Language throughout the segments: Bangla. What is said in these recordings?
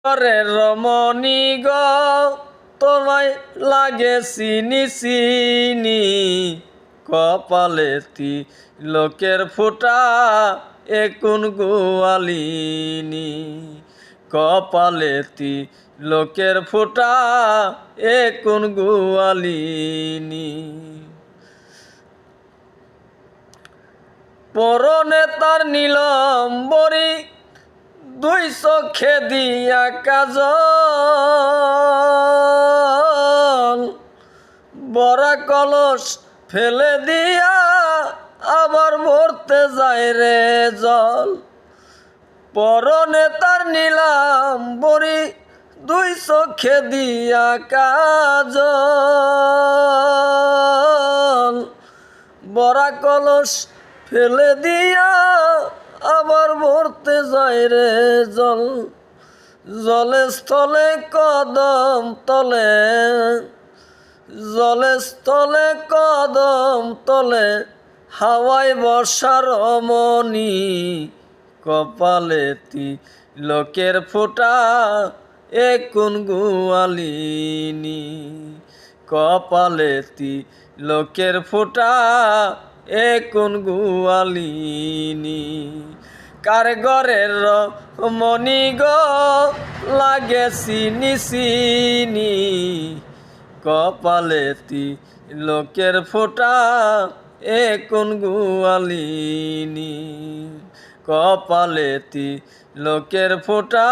রে রমণী গো তোমায় লাগে চিনি চিনি কপালেতি লোকের ফোঁটা একুন গোয়ালিনী কপালেতি লোকের ফোঁটা একুন গোয়ালিনী পরনে তার নীলম্বরী দুই চোখে দিয়া কাজল বড়া কলস ফেলে দিয়া আবার ভরতে যায় রে জল পরনে তার নীলাম্বরী দুই চোখে দিয়া কাজল বড়া কলস ফেলে দিয়া আবার ভরতে যায় রে জল জলে স্থলে কদম তলে জলে স্থলে কদম তলে হাওয়ায় বর্ষার রমণী কপালেতি লোকের ফোঁটা একুন গোয়ালিনী কপালেতি লোকের ফোঁটা একুন গোয়ালিনী কার ঘরের রমণী গো লাগে চিনি চিনি কপালেতি লোকের ফোঁটা একুন গোয়ালিনী কপালেতি লোকের ফোঁটা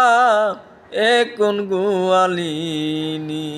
একুন গোয়ালিনী।